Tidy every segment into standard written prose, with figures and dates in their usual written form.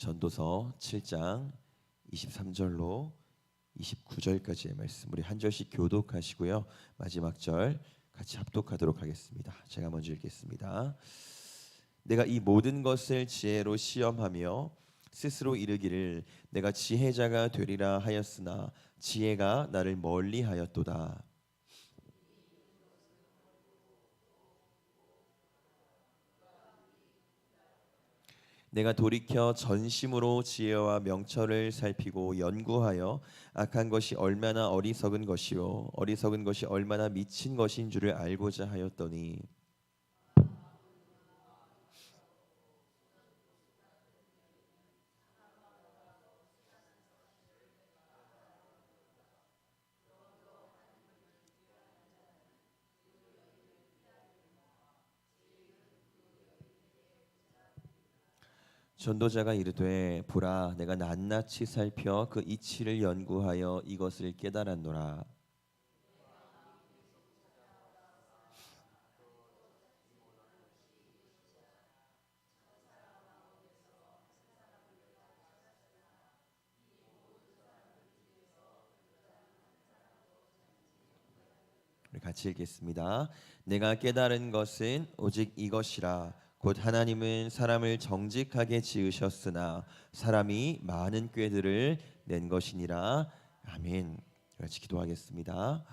전도서 7장 23절로 29절까지의 말씀 우리 한 절씩 교독하시고요. 마지막 절 같이 합독하도록 하겠습니다. 제가 먼저 읽겠습니다. 내가 이 모든 것을 지혜로 시험하며 스스로 이르기를 내가 지혜자가 되리라 하였으나 지혜가 나를 멀리하였도다. 내가 돌이켜 전심으로 지혜와 명철을 살피고 연구하여 악한 것이 얼마나 어리석은 것이요 어리석은 것이 얼마나 미친 것인 줄을 알고자 하였더니 전도자가 이르되 보라 내가 낱낱이 살펴 그 이치를 연구하여 이것을 깨달았노라. 우리 같이 읽겠습니다. 내가 깨달은 것은 오직 이것이라 곧 하나님은 사람을 정직하게 지으셨으나 사람이 많은 꾀들을 낸 것이니라. 아멘. 같이 기도하겠습니다.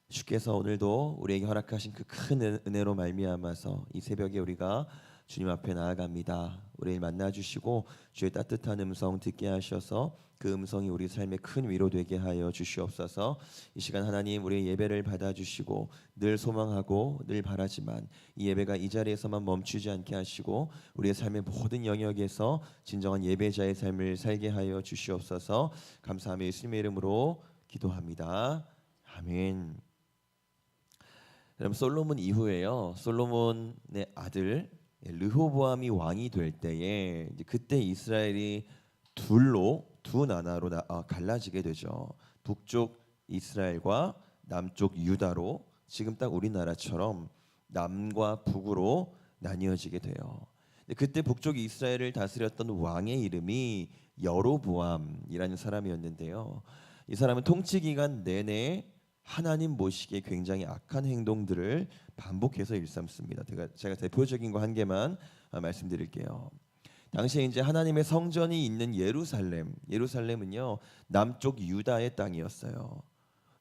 주께서 오늘도 우리에게 허락하신 그 큰 은혜로 말미암아서 이 새벽에 우리가 주님 앞에 나아갑니다. 우리를 만나주시고 주의 따뜻한 음성 듣게 하셔서 그 음성이 우리 삶에 큰 위로 되게 하여 주시옵소서. 이 시간 하나님 우리의 예배를 받아주시고 늘 소망하고 늘 바라지만 이 예배가 이 자리에서만 멈추지 않게 하시고 우리의 삶의 모든 영역에서 진정한 예배자의 삶을 살게 하여 주시옵소서. 감사하며 예수님의 이름으로 기도합니다. 아멘. 여러분 솔로몬 이후에요. 솔로몬의 아들 르호보암이 왕이 될 때에 그때 이스라엘이 두 나라로 갈라지게 되죠. 북쪽 이스라엘과 남쪽 유다로 지금 딱 우리나라처럼 남과 북으로 나뉘어지게 돼요. 그때 북쪽 이스라엘을 다스렸던 왕의 이름이 여로보암이라는 사람이었는데요. 이 사람은 통치 기간 내내 하나님 모시기에 굉장히 악한 행동들을 반복해서 일삼습니다. 제가 대표적인 거 한 개만 말씀드릴게요. 당시에 이제 하나님의 성전이 있는 예루살렘은요 남쪽 유다의 땅이었어요.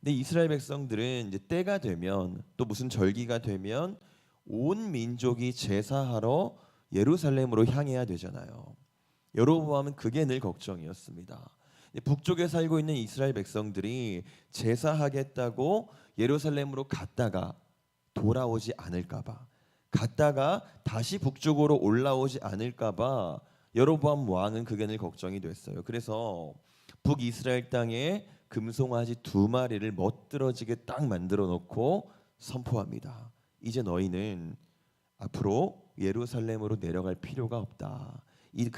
근데 이스라엘 백성들은 이제 때가 되면 또 무슨 절기가 되면 온 민족이 제사하러 예루살렘으로 향해야 되잖아요. 여로보암은 그게 늘 걱정이었습니다. 북쪽에 살고 있는 이스라엘 백성들이 제사하겠다고 예루살렘으로 갔다가 돌아오지 않을까봐, 갔다가 다시 북쪽으로 올라오지 않을까봐 여로보암 왕은 그게 늘 걱정이 됐어요. 그래서 북이스라엘 땅에 금송아지 2마리를 멋들어지게 딱 만들어 놓고 선포합니다. 이제 너희는 앞으로 예루살렘으로 내려갈 필요가 없다. 이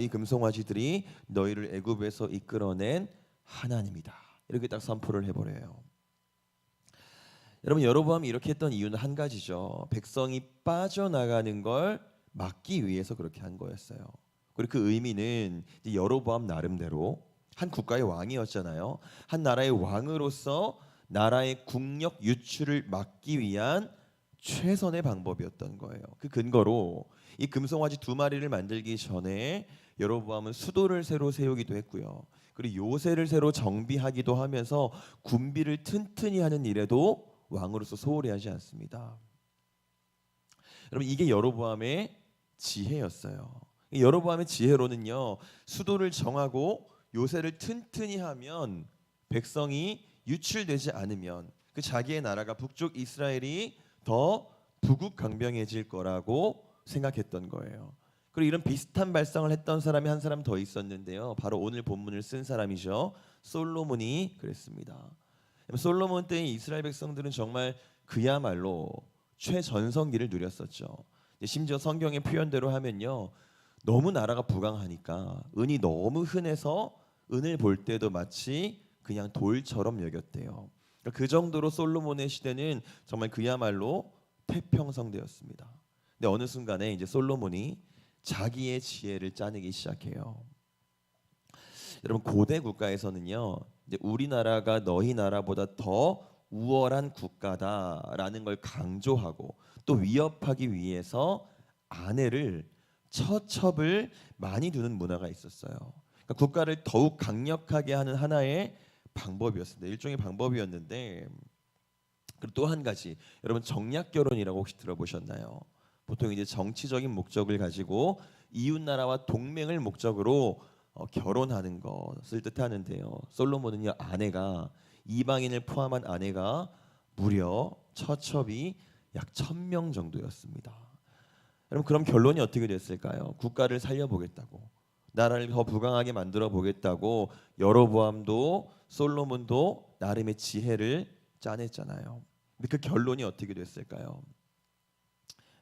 금송아지들이 너희를 애굽에서 이끌어낸 하나님이다. 이렇게 딱 선포를 해버려요. 여러분 여로보암이 이렇게 했던 이유는 한 가지죠. 백성이 빠져나가는 걸 막기 위해서 그렇게 한 거였어요. 그리고 그 의미는 여로보암 나름대로 한 국가의 왕이었잖아요. 한 나라의 왕으로서 나라의 국력 유출을 막기 위한 최선의 방법이었던 거예요. 그 근거로 이 금송아지 2마리를 만들기 전에 여로보암은 수도를 새로 세우기도 했고요. 그리고 요새를 새로 정비하기도 하면서 군비를 튼튼히 하는 일에도 왕으로서 소홀히 하지 않습니다. 여러분 이게 여로보암의 지혜였어요. 여로보암의 지혜로는요 수도를 정하고 요새를 튼튼히 하면 백성이 유출되지 않으면 그 자기의 나라가 북쪽 이스라엘이 더 부국강병해질 거라고 생각했던 거예요. 그리고 이런 비슷한 발상을 했던 사람이 한 사람 더 있었는데요. 바로 오늘 본문을 쓴 사람이죠. 솔로몬이 그랬습니다. 솔로몬 때의 이스라엘 백성들은 정말 그야말로 최전성기를 누렸었죠. 심지어 성경의 표현대로 하면요. 너무 나라가 부강하니까 은이 너무 흔해서 은을 볼 때도 마치 그냥 돌처럼 여겼대요. 그 정도로 솔로몬의 시대는 정말 그야말로 태평성대였습니다. 근데 어느 순간에 이제 솔로몬이 자기의 지혜를 짜내기 시작해요. 여러분 고대 국가에서는요, 이제 우리나라가 너희 나라보다 더 우월한 국가다라는 걸 강조하고 또 위협하기 위해서 아내를 처첩을 많이 두는 문화가 있었어요. 그러니까 국가를 더욱 강력하게 하는 하나의 방법이었습니다. 일종의 방법이었는데, 그리고 또 한 가지, 여러분 정략 결혼이라고 혹시 들어보셨나요? 보통 이제 정치적인 목적을 가지고 이웃 나라와 동맹을 목적으로 결혼하는 것을 뜻하는데요. 솔로몬은요, 아내가 이방인을 포함한 아내가 무려 처첩이 약 1,000명 정도였습니다. 여러분 그럼 결론이 어떻게 됐을까요? 국가를 살려보겠다고, 나라를 더 부강하게 만들어 보겠다고 여로보암도 솔로몬도 나름의 지혜를 짜냈잖아요. 근데 그 결론이 어떻게 됐을까요?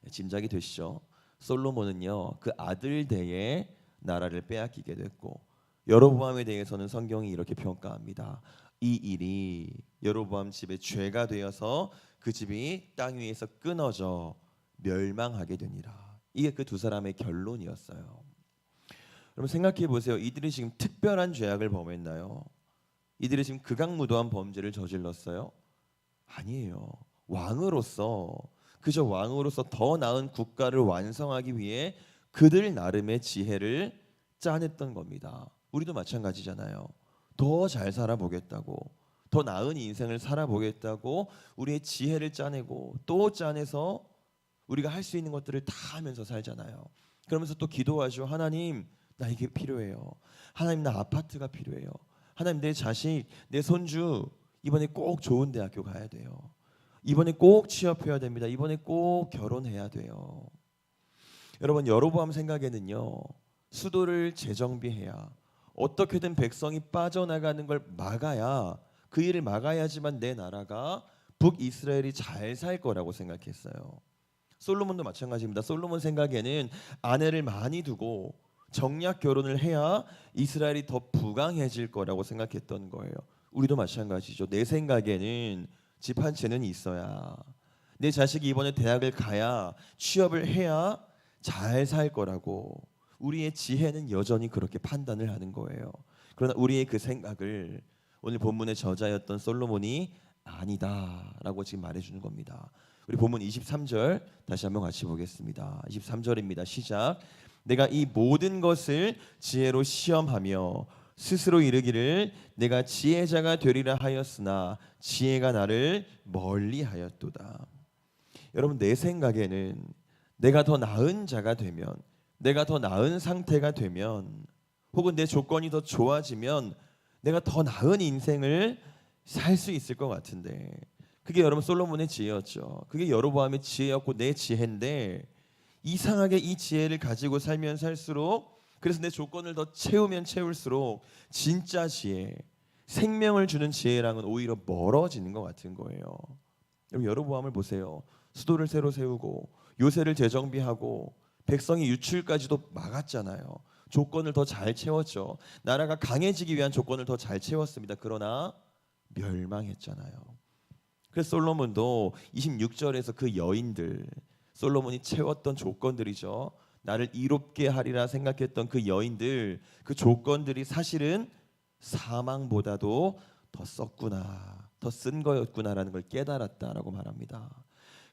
짐작이 되시죠? 솔로몬은요, 그 아들 대에 나라를 빼앗기게 됐고, 여로보암에 대해서는 성경이 이렇게 평가합니다. 이 일이 여로보암 집의 죄가 되어서 그 집이 땅 위에서 끊어져 멸망하게 되니라. 이게 그 두 사람의 결론이었어요. 여러분 생각해 보세요. 이들이 지금 특별한 죄악을 범했나요? 이들이 지금 극악무도한 범죄를 저질렀어요? 아니에요. 왕으로서, 그저 왕으로서 더 나은 국가를 완성하기 위해 그들 나름의 지혜를 짜냈던 겁니다. 우리도 마찬가지잖아요. 더 잘 살아보겠다고, 더 나은 인생을 살아보겠다고 우리의 지혜를 짜내고 또 짜내서 우리가 할 수 있는 것들을 다 하면서 살잖아요. 그러면서 또 기도하죠. 하나님, 나 이게 필요해요. 하나님, 나 아파트가 필요해요. 하나님, 내 자식, 내 손주 이번에 꼭 좋은 대학교 가야 돼요. 이번에 꼭 취업해야 됩니다. 이번에 꼭 결혼해야 돼요. 여러분 여로보암 생각에는요, 수도를 재정비해야, 어떻게든 백성이 빠져나가는 걸 막아야, 그 일을 막아야지만 내 나라가 북이스라엘이 잘 살 거라고 생각했어요. 솔로몬도 마찬가지입니다. 솔로몬 생각에는 아내를 많이 두고 정략 결혼을 해야 이스라엘이 더 부강해질 거라고 생각했던 거예요. 우리도 마찬가지죠. 내 생각에는 집 한 채는 있어야, 내 자식이 이번에 대학을 가야, 취업을 해야 잘 살 거라고 우리의 지혜는 여전히 그렇게 판단을 하는 거예요. 그러나 우리의 그 생각을 오늘 본문의 저자였던 솔로몬이 아니다라고 지금 말해주는 겁니다. 우리 본문 23절 다시 한번 같이 보겠습니다. 23절입니다. 시작. 내가 이 모든 것을 지혜로 시험하며 스스로 이르기를 내가 지혜자가 되리라 하였으나 지혜가 나를 멀리하였도다. 여러분 내 생각에는 내가 더 나은 자가 되면, 내가 더 나은 상태가 되면, 혹은 내 조건이 더 좋아지면 내가 더 나은 인생을 살 수 있을 것 같은데, 그게 여러분 솔로몬의 지혜였죠. 그게 여로보암의 지혜였고 내 지혜인데, 이상하게 이 지혜를 가지고 살면 살수록, 그래서 내 조건을 더 채우면 채울수록 진짜 지혜, 생명을 주는 지혜랑은 오히려 멀어지는 것 같은 거예요. 여러분 여로보암을 보세요. 수도를 새로 세우고 요새를 재정비하고 백성의 유출까지도 막았잖아요. 조건을 더 잘 채웠죠. 나라가 강해지기 위한 조건을 더 잘 채웠습니다. 그러나 멸망했잖아요. 그래서 솔로몬도 26절에서 그 여인들, 솔로몬이 채웠던 조건들이죠. 나를 이롭게 하리라 생각했던 그 여인들, 그 조건들이 사실은 사망보다도 더 썩구나, 더 쓴 거였구나라는 걸 깨달았다라고 말합니다.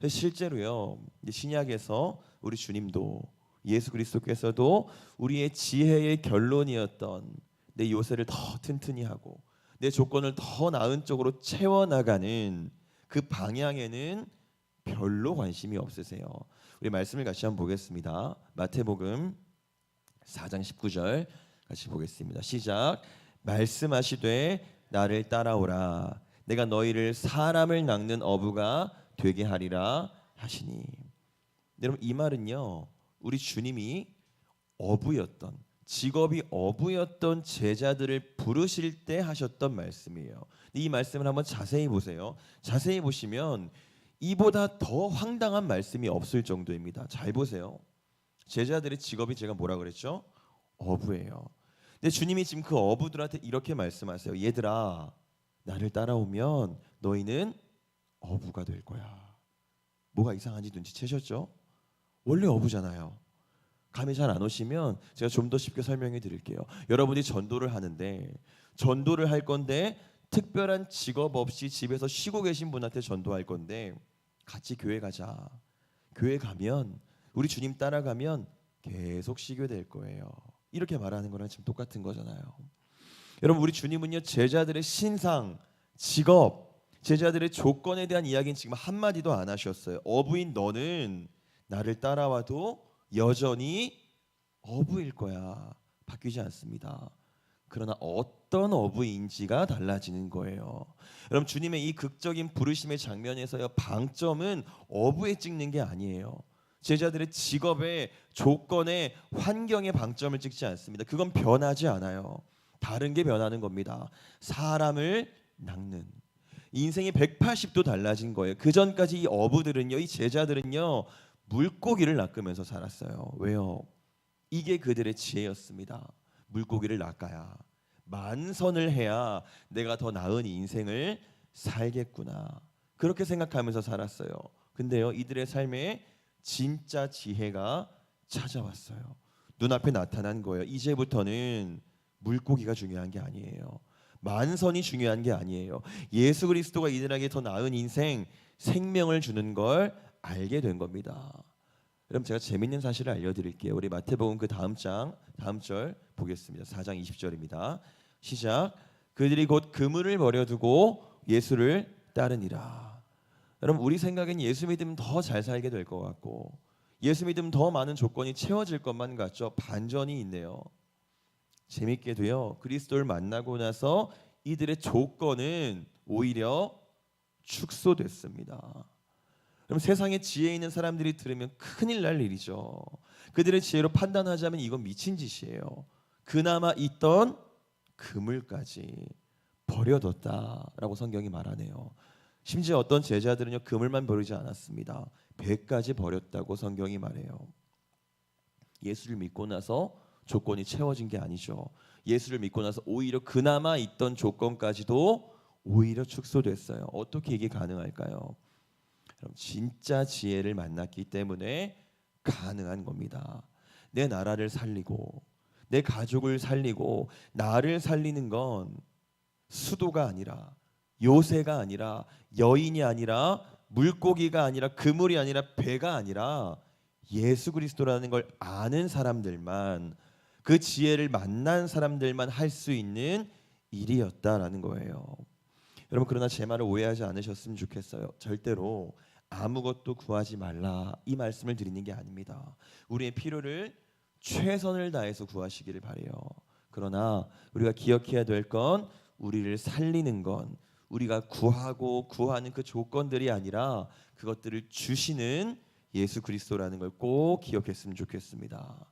실제로요, 신약에서 우리 주님도, 예수 그리스도께서도 우리의 지혜의 결론이었던 내 요새를 더 튼튼히 하고 내 조건을 더 나은 쪽으로 채워나가는 그 방향에는 별로 관심이 없으세요. 우리 말씀을 같이 한번 보겠습니다. 마태복음 4장 19절 같이 보겠습니다. 시작. 말씀하시되 나를 따라오라 내가 너희를 사람을 낚는 어부가 되게 하리라 하시니. 여러분 이 말은요, 우리 주님이 어부였던, 직업이 어부였던 제자들을 부르실 때 하셨던 말씀이에요. 이 말씀을 한번 자세히 보세요. 자세히 보시면 이보다 더 황당한 말씀이 없을 정도입니다. 잘 보세요. 제자들의 직업이 제가 뭐라 그랬죠? 어부예요. 근데 주님이 지금 그 어부들한테 이렇게 말씀하세요. 얘들아, 나를 따라오면 너희는 어부가 될 거야. 뭐가 이상한지 눈치채셨죠? 원래 어부잖아요. 감이 잘 안 오시면 제가 좀 더 쉽게 설명해 드릴게요. 여러분이 전도를 하는데 전도를 할 건데 특별한 직업 없이 집에서 쉬고 계신 분한테 전도할 건데 같이 교회 가자. 교회 가면 우리 주님 따라가면 계속 쉬게 될 거예요. 이렇게 말하는 거랑 지금 똑같은 거잖아요. 여러분 우리 주님은요 제자들의 신상, 직업, 제자들의 조건에 대한 이야기는 지금 한마디도 안 하셨어요. 어부인 너는 나를 따라와도 여전히 어부일 거야. 바뀌지 않습니다. 그러나 어떤 어부인지가 달라지는 거예요. 여러분 주님의 이 극적인 부르심의 장면에서요 방점은 어부에 찍는 게 아니에요. 제자들의 직업의 조건의 환경에 방점을 찍지 않습니다. 그건 변하지 않아요. 다른 게 변하는 겁니다. 사람을 낚는 인생이 180도 달라진 거예요. 그 전까지 이 어부들은요, 이 제자들은요 물고기를 낚으면서 살았어요. 왜요? 이게 그들의 지혜였습니다. 물고기를 낚아야 만선을 해야 내가 더 나은 인생을 살겠구나. 그렇게 생각하면서 살았어요. 근데요, 이들의 삶에 진짜 지혜가 찾아왔어요. 눈앞에 나타난 거예요. 이제부터는 물고기가 중요한 게 아니에요. 만선이 중요한 게 아니에요. 예수 그리스도가 이들에게 더 나은 인생, 생명을 주는 걸 알게 된 겁니다. 그럼 제가 재밌는 사실을 알려드릴게요. 우리 마태복음 그 다음 절 보겠습니다. 4장 20절입니다. 시작. 그들이 곧 그물을 버려두고 예수를 따르니라. 여러분 우리 생각엔 예수 믿으면 더 잘 살게 될 것 같고 예수 믿으면 더 많은 조건이 채워질 것만 같죠. 반전이 있네요. 재밌게도요. 그리스도를 만나고 나서 이들의 조건은 오히려 축소됐습니다. 그럼 세상에 지혜 있는 사람들이 들으면 큰일 날 일이죠. 그들의 지혜로 판단하자면 이건 미친 짓이에요. 그나마 있던 그물까지 버려뒀다라고 성경이 말하네요. 심지어 어떤 제자들은요 그물만 버리지 않았습니다. 배까지 버렸다고 성경이 말해요. 예수를 믿고 나서 조건이 채워진 게 아니죠. 예수를 믿고 나서 오히려 그나마 있던 조건까지도 오히려 축소됐어요. 어떻게 이게 가능할까요? 그럼 진짜 지혜를 만났기 때문에 가능한 겁니다. 내 나라를 살리고 내 가족을 살리고 나를 살리는 건 수도가 아니라 요새가 아니라 여인이 아니라 물고기가 아니라 그물이 아니라 배가 아니라 예수 그리스도라는 걸 아는 사람들만 그 지혜를 만난 사람들만 할 수 있는 일이었다라는 거예요. 여러분 그러나 제 말을 오해하지 않으셨으면 좋겠어요. 절대로 아무것도 구하지 말라 이 말씀을 드리는 게 아닙니다. 우리의 필요를 최선을 다해서 구하시기를 바래요. 그러나 우리가 기억해야 될 건 우리를 살리는 건 우리가 구하고 구하는 그 조건들이 아니라 그것들을 주시는 예수 그리스도라는 걸 꼭 기억했으면 좋겠습니다.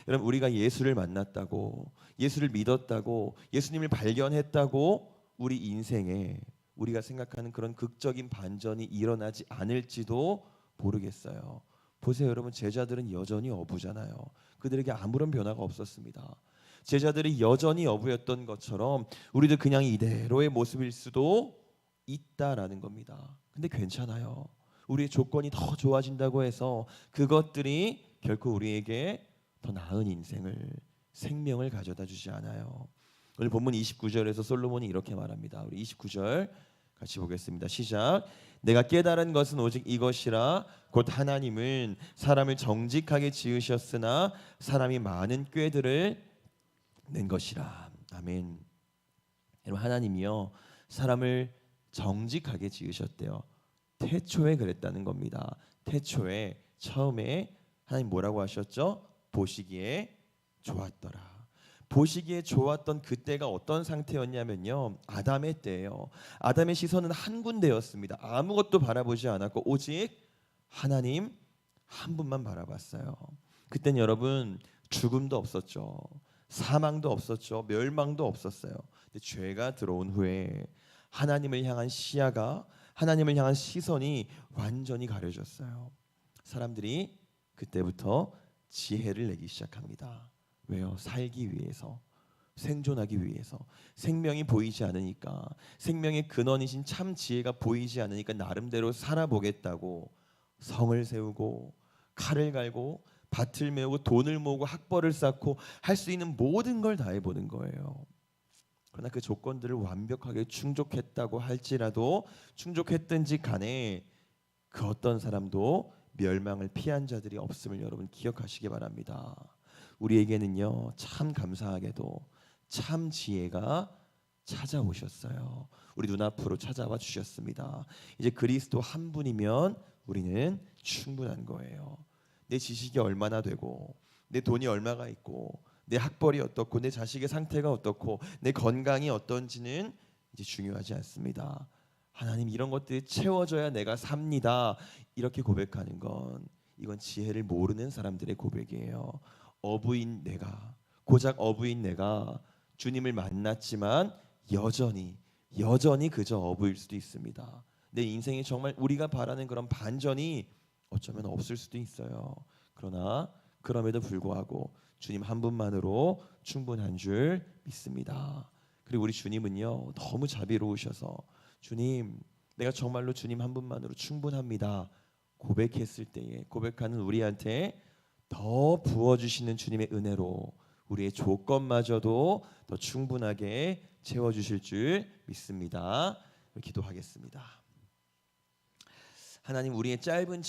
여러분 우리가 예수를 만났다고 예수를 믿었다고 예수님을 발견했다고 우리 인생에 우리가 생각하는 그런 극적인 반전이 일어나지 않을지도 모르겠어요. 보세요 여러분 제자들은 여전히 어부잖아요. 그들에게 아무런 변화가 없었습니다. 제자들이 여전히 어부였던 것처럼 우리도 그냥 이대로의 모습일 수도 있다라는 겁니다. 근데 괜찮아요. 우리의 조건이 더 좋아진다고 해서 그것들이 결코 우리에게 더 나은 인생을 생명을 가져다 주지 않아요. 오늘 본문 29절에서 솔로몬이 이렇게 말합니다. 우리 29절 같이 보겠습니다. 시작. 내가 깨달은 것은 오직 이것이라 곧 하나님은 사람을 정직하게 지으셨으나 사람이 많은 꾀들을 낸 것이라. 아멘. 여러분 하나님이요 사람을 정직하게 지으셨대요. 태초에 그랬다는 겁니다. 태초에 처음에 하나님 뭐라고 하셨죠? 보시기에 좋았더라. 보시기에 좋았던 그때가 어떤 상태였냐면요. 아담의 때예요. 아담의 시선은 한 군데였습니다. 아무것도 바라보지 않았고 오직 하나님 한 분만 바라봤어요. 그땐 여러분 죽음도 없었죠. 사망도 없었죠. 멸망도 없었어요. 근데 죄가 들어온 후에 하나님을 향한 시야가 하나님을 향한 시선이 완전히 가려졌어요. 사람들이 그때부터 지혜를 내기 시작합니다. 왜요? 살기 위해서, 생존하기 위해서. 생명이 보이지 않으니까, 생명의 근원이신 참 지혜가 보이지 않으니까 나름대로 살아보겠다고 성을 세우고 칼을 갈고 밭을 메우고 돈을 모으고 학벌을 쌓고 할 수 있는 모든 걸 다 해보는 거예요. 그러나 그 조건들을 완벽하게 충족했다고 할지라도 충족했든지 간에 그 어떤 사람도 멸망을 피한 자들이 없음을 여러분 기억하시기 바랍니다. 우리에게는요 참 감사하게도 참 지혜가 찾아오셨어요. 우리 눈앞으로 찾아와 주셨습니다. 이제 그리스도 한 분이면 우리는 충분한 거예요. 내 지식이 얼마나 되고 내 돈이 얼마가 있고 내 학벌이 어떻고 내 자식의 상태가 어떻고 내 건강이 어떤지는 이제 중요하지 않습니다. 하나님 이런 것들이 채워져야 내가 삽니다. 이렇게 고백하는 건 이건 지혜를 모르는 사람들의 고백이에요. 어부인 내가 고작 어부인 내가 주님을 만났지만 여전히 그저 어부일 수도 있습니다. 내 인생에 정말 우리가 바라는 그런 반전이 어쩌면 없을 수도 있어요. 그러나 그럼에도 불구하고 주님 한 분만으로 충분한 줄 믿습니다. 그리고 우리 주님은요 너무 자비로우셔서 주님 내가 정말로 주님 한 분만으로 충분합니다 고백했을 때에 고백하는 우리한테 더 부어주시는 주님의 은혜로 우리의 조건마저도 더 충분하게 채워주실 줄 믿습니다. 기도하겠습니다. 하나님 우리의 짧은